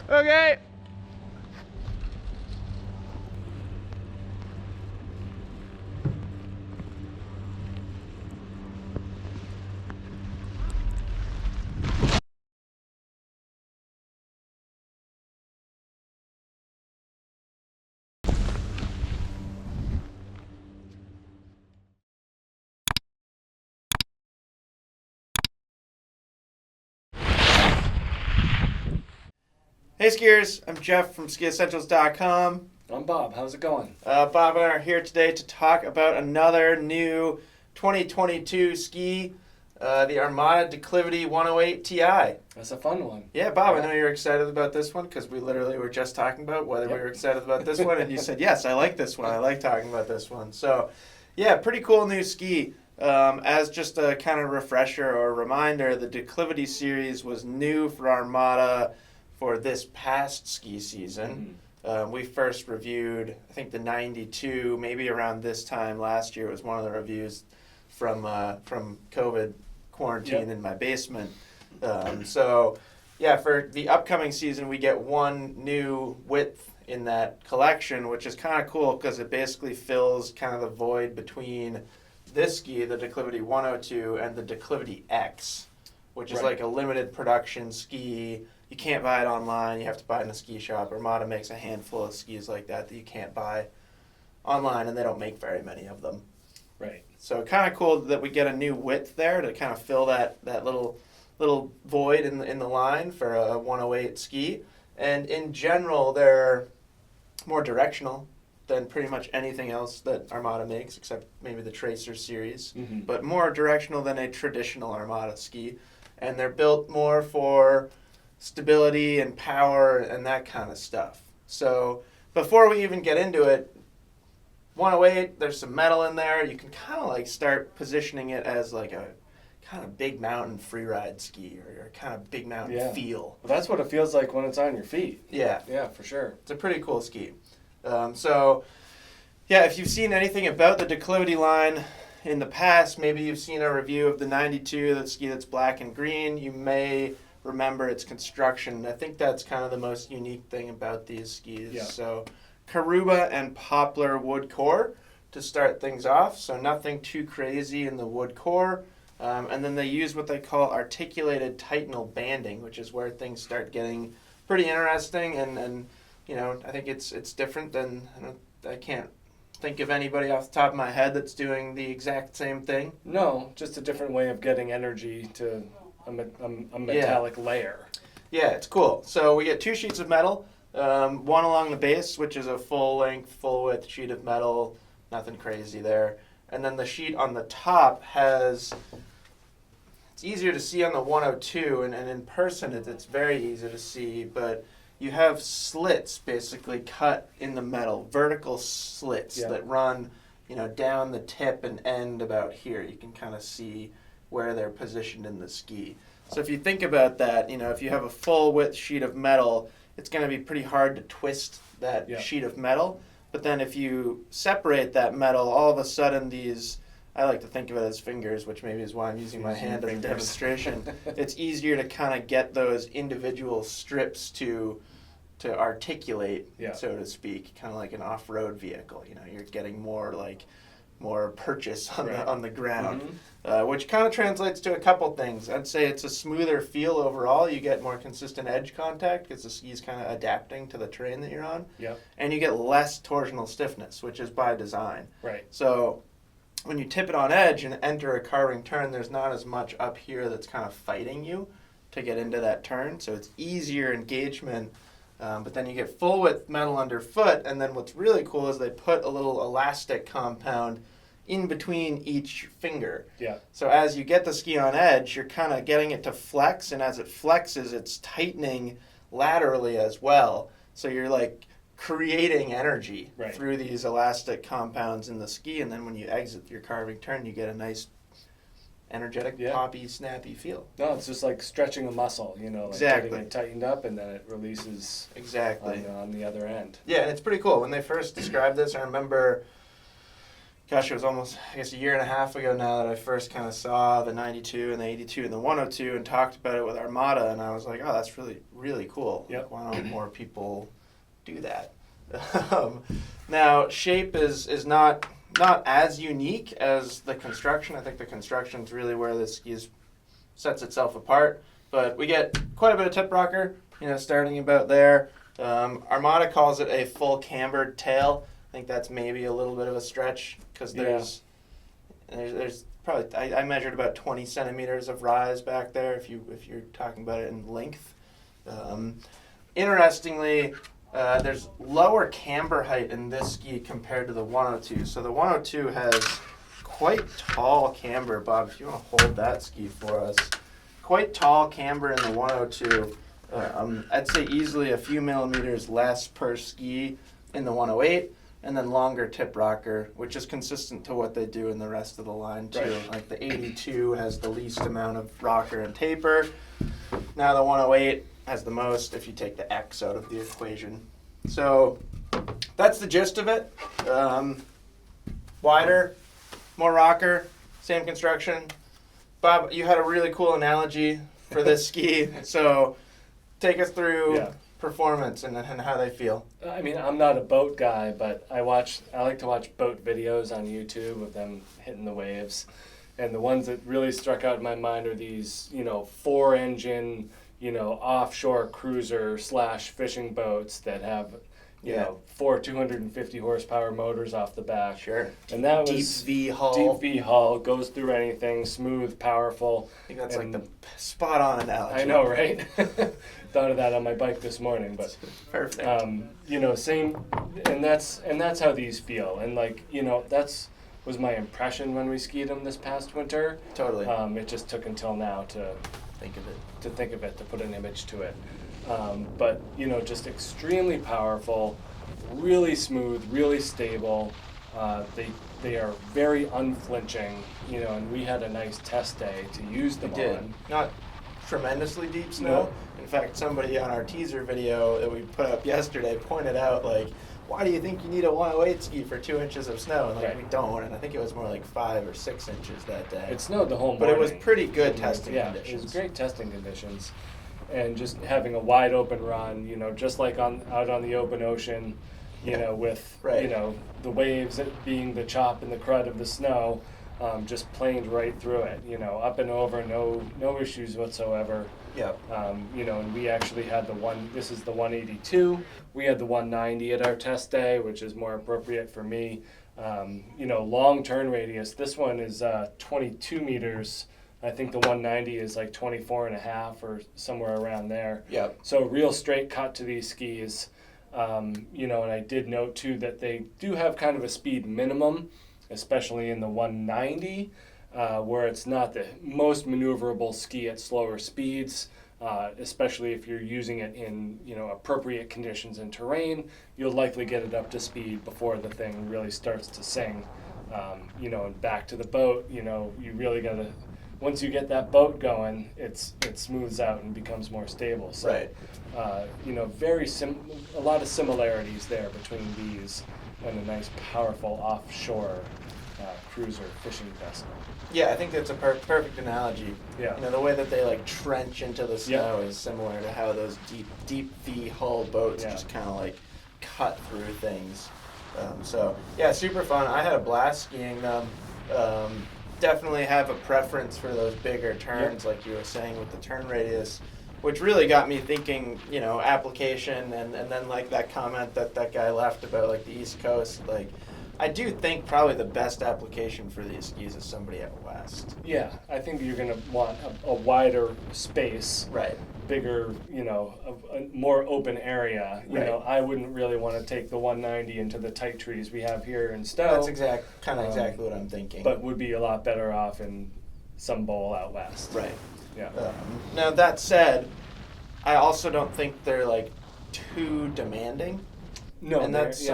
Okay. Hey skiers, I'm Jeff from skiessentials.com. I'm Bob. How's it going? Bob and I are here today to talk about another new 2022 ski, the Armada Declivity 108 Ti. That's a fun one. Yeah, Bob, I know you're excited about this one because we literally were just talking about whether we were excited about this one, and you said, yes, I like this one. I like talking about this one. So, yeah, pretty cool new ski. As just a kind of refresher or reminder, the Declivity series was new for Armada for this past ski season. We first reviewed, I think, the 92, maybe around this time last year was one of the reviews from COVID quarantine in my basement. So, yeah, for the upcoming season, we get one new width in that collection, which is kind of cool because it basically fills kind of the void between this ski, the Declivity 102, and the Declivity X, which is like a limited production ski. You can't buy it online. You have to buy it in a ski shop. Armada makes a handful of skis like that you can't buy online, and they don't make very many of them. Right. So kind of cool that we get a new width there to kind of fill that little void in the line for a 108 ski. And in general, they're more directional than pretty much anything else that Armada makes, except maybe the Tracer series, but more directional than a traditional Armada ski. And they're built more for stability and power and that kind of stuff. So before we even get into it, 108, there's some metal in there. You can kind of like start positioning it as like a kind of big mountain freeride ski or kind of big mountain feel. Well, that's what it feels like when it's on your feet. Yeah. Yeah, for sure. It's a pretty cool ski. So, yeah, if you've seen anything about the Declivity line in the past, maybe you've seen a review of the 92, the ski that's black and green, you may remember its construction. I think that's kind of the most unique thing about these skis. Yeah. So, Karuba and poplar wood core to start things off, so nothing too crazy in the wood core. And then they use what they call articulated titanal banding, which is where things start getting pretty interesting. And you know, I think it's different than, I can't think of anybody off the top of my head that's doing the exact same thing. No, just a different way of getting energy to a metallic layer. Yeah, it's cool. So we get two sheets of metal, one along the base, which is a full-length, full-width sheet of metal, nothing crazy there. And then the sheet on the top has, it's easier to see on the 102, and in person it's very easy to see, but you have slits basically cut in the metal, vertical slits that run, down the tip and end about here. You can kind of see where they're positioned in the ski. So if you think about that, if you have a full width sheet of metal, it's going to be pretty hard to twist that sheet of metal. But then if you separate that metal, all of a sudden these, I like to think of it as fingers, which maybe is why I'm using my hand as a demonstration. It's easier to kind of get those individual strips to articulate, so to speak, kind of like an off-road vehicle. You're getting more purchase on the ground, which kind of translates to a couple things. I'd say it's a smoother feel overall. You get more consistent edge contact because the ski's kind of adapting to the terrain that you're on. Yep. And you get less torsional stiffness, which is by design. Right. So when you tip it on edge and enter a carving turn, there's not as much up here that's kind of fighting you to get into that turn. So it's easier engagement. But then you get full width metal underfoot, and then what's really cool is they put a little elastic compound in between each finger. Yeah. So as you get the ski on edge, you're kind of getting it to flex, and as it flexes, it's tightening laterally as well. So you're like creating energy through these elastic compounds in the ski, and then when you exit your carving turn, you get a nice energetic, poppy, snappy feel. No, it's just like stretching a muscle, Exactly. Getting it tightened up and then it releases exactly on the other end. Yeah, and it's pretty cool. When they first described this, I remember gosh, it was almost, I guess, a year and a half ago now that I first kind of saw the 92 and the 82 and the 102 and talked about it with Armada, and I was like, oh, that's really, really cool. Yep. Like, why don't more people do that? Now, shape is not as unique as the construction. I think the construction's really where this ski sets itself apart. But we get quite a bit of tip rocker, starting about there. Armada calls it a full cambered tail. I think that's maybe a little bit of a stretch because there's probably I measured about 20 centimeters of rise back there if you're talking about it in length. Interestingly, there's lower camber height in this ski compared to the 102. So the 102 has quite tall camber. Bob, if you want to hold that ski for us, quite tall camber in the 102. I'd say easily a few millimeters less per ski in the 108. And then longer tip rocker, which is consistent to what they do in the rest of the line too. Right. Like the 82 has the least amount of rocker and taper. Now the 108 has the most if you take the X out of the equation. So that's the gist of it. Wider, more rocker, same construction. Bob, you had a really cool analogy for this ski. So take us through performance and how they feel. I mean, I'm not a boat guy, but I like to watch boat videos on YouTube of them hitting the waves. And the ones that really struck out in my mind are these, 4-engine, offshore cruiser / fishing boats that have, four 250 horsepower motors off the back. Sure. And that Deep was V hull. Deep V hull, goes through anything, smooth, powerful. I think that's like the spot on analogy. I know, right? Thought of that on my bike this morning, but perfect. Same, and that's how these feel, and that's was my impression when we skied them this past winter. Totally. It just took until now to think of it, to put an image to it. But just extremely powerful, really smooth, really stable. They are very unflinching, and we had a nice test day to use them on. Not tremendously deep snow. No. In fact, somebody on our teaser video that we put up yesterday pointed out, like, why do you think you need a 108 ski for 2 inches of snow? And Right. we don't, and I think it was more like 5 or 6 inches that day. It snowed the whole morning. But it was pretty good testing conditions. It was great testing conditions. And just having a wide open run, just like out on the open ocean, with, Right. The waves being the chop and the crud of the snow, just planed right through it, up and over, no issues whatsoever. Yep. And we actually had this is the 182. We had the 190 at our test day, which is more appropriate for me. Long turn radius. This one is 22 meters. I think the 190 is like 24 and a half or somewhere around there. Yep. So real straight cut to these skis. And I did note too that they do have kind of a speed minimum, especially in the 190, where it's not the most maneuverable ski at slower speeds, especially if you're using it in appropriate conditions and terrain. You'll likely get it up to speed before the thing really starts to sing. And back to the boat, you really gotta. Once you get that boat going, it smooths out and becomes more stable. So, Right. A lot of similarities there between these and a nice, powerful offshore cruiser fishing vessel. Yeah, I think that's a perfect analogy. Yeah. The way that they trench into the snow is similar to how those deep V hull boats just kind of cut through things. Super fun. I had a blast skiing them. Definitely have a preference for those bigger turns, like you were saying with the turn radius, which really got me thinking, application and then that comment that guy left about the East Coast. I do think probably the best application for these skis is somebody out west. Yeah, I think you're going to want a wider space. Right. Bigger, a more open area. I wouldn't really want to take the 190 into the tight trees we have here in Stowe. That's exactly what I'm thinking. But would be a lot better off in some bowl out west. Right. Yeah. Now that said, I also don't think they're too demanding. No, and that's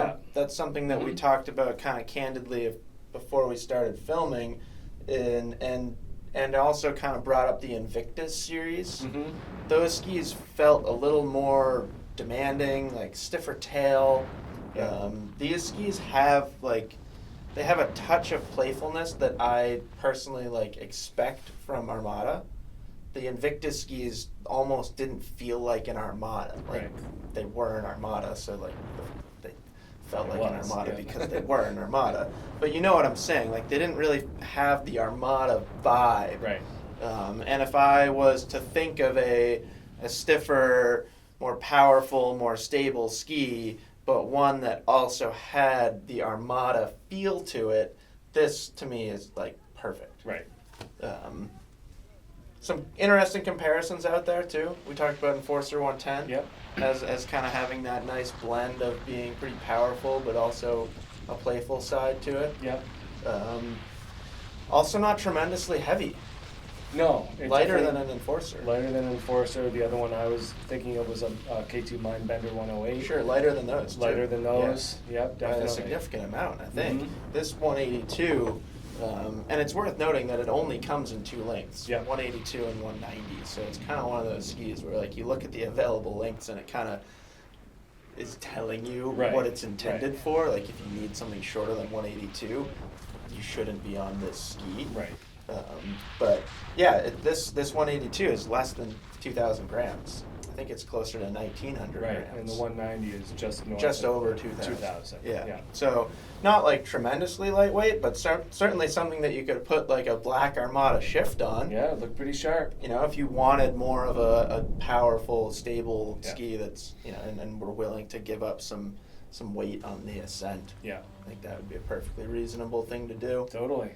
something that we talked about kind of candidly before we started filming, and also kind of brought up the Invictus series. Mm-hmm. Those skis felt a little more demanding, stiffer tail. Yeah. These skis have they have a touch of playfulness that I personally like expect from Armada. The Invictus skis almost didn't feel like an Armada. Like they were an Armada, so like they felt like an Armada because they were an Armada. But you know what I'm saying? Like they didn't really have the Armada vibe. Right. And if I was to think of a stiffer, more powerful, more stable ski, but one that also had the Armada feel to it, this to me is like perfect. Right. Some interesting comparisons out there too. We talked about Enforcer 110 Yep. as kind of having that nice blend of being pretty powerful, but also a playful side to it. Yep. Also not tremendously heavy. No. Lighter than an Enforcer. Lighter than an Enforcer. The other one I was thinking of was a K2 Mindbender 108. Sure, lighter than those. Lighter too. than those. Yeah. Yep, By definitely. a significant amount, I think. Mhm. This 182, and it's worth noting that it only comes in two lengths, Yeah. 182 and 190. So it's kind of one of those skis where like you look at the available lengths and it kind of is telling you Right, what it's intended right. for. Like if you need something shorter than 182, you shouldn't be on this ski. Right. But yeah, this 182 is less than 2,000 grams. I think it's closer to 1,900 Right. grams. And the 190 is just north Just of over 2,000. 2,000. Yeah. So not like tremendously lightweight, but certainly something that you could put like a black Armada shift on. Yeah, it looked pretty sharp. You know, if you wanted more of a powerful, stable Yeah. ski that's, you know, and we're willing to give up some weight on the ascent. Yeah. I think that would be a perfectly reasonable thing to do. Totally.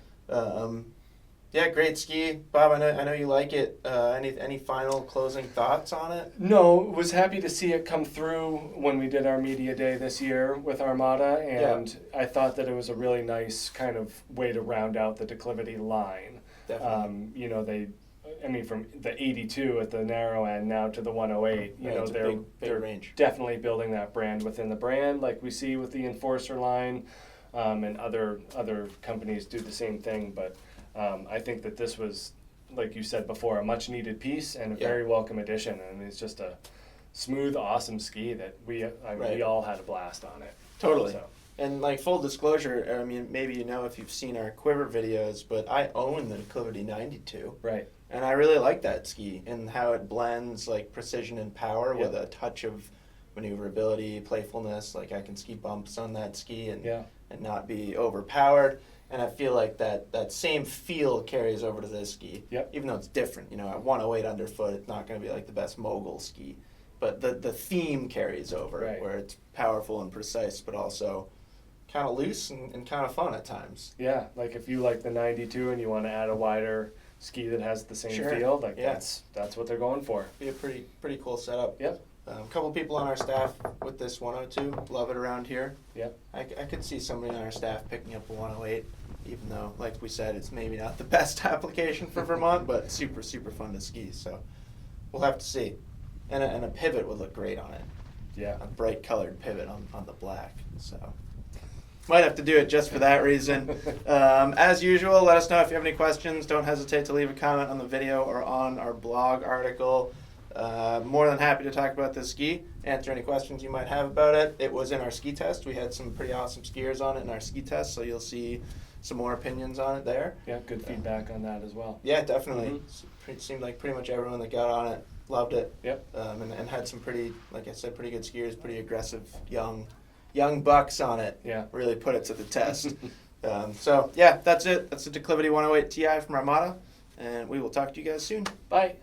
Yeah, great ski, Bob. I know you like it. Any final closing thoughts on it? No, was happy to see it come through when we did our media day this year with Armada, and I thought that it was a really nice kind of way to round out the Declivity line. Definitely. You know, from the 82 at the narrow end now to the 108, you Right, know, it's a they're big range. definitely building that brand within the brand, like we see with the Enforcer line, and other companies do the same thing, but I think that this was, like you said before, a much needed piece and a very welcome addition. And it's just a smooth, awesome ski that we all had a blast on it. Totally. So. And like full disclosure, I mean, maybe you know if you've seen our Quiver videos, but I own the Declivity 92. Right. And I really like that ski and how it blends like precision and power with a touch of maneuverability, playfulness. Like I can ski bumps on that ski and not be overpowered. And I feel like that same feel carries over to this ski. Yep. Even though it's different. You know, at 108 underfoot, it's not going to be like the best mogul ski. But the theme carries over, where it's powerful and precise, but also kind of loose and kind of fun at times. Yeah, like if you like the 92 and you want to add a wider ski that has the same feel, like that's what they're going for. Be a pretty cool setup. Yep. A couple people on our staff with this 102 love it around here. Yep. I could see somebody on our staff picking up a 108, even though, like we said, it's maybe not the best application for Vermont, but super fun to ski. So we'll have to see. And a pivot would look great on it. Yeah. A bright colored pivot on the black. So might have to do it just for that reason. As usual, let us know if you have any questions. Don't hesitate to leave a comment on the video or on our blog article. More than happy to talk about this ski, answer any questions you might have about it. It was in our ski test. We had some pretty awesome skiers on it in our ski test, so you'll see some more opinions on it there. Yeah, good feedback on that as well. Yeah, definitely. It seemed like pretty much everyone that got on it loved it. Yep. And had some pretty, like I said, pretty good skiers, pretty aggressive young bucks on it. Yeah. Really put it to the test. So yeah, that's it. That's the Declivity 108 Ti from Armada, and we will talk to you guys soon. Bye.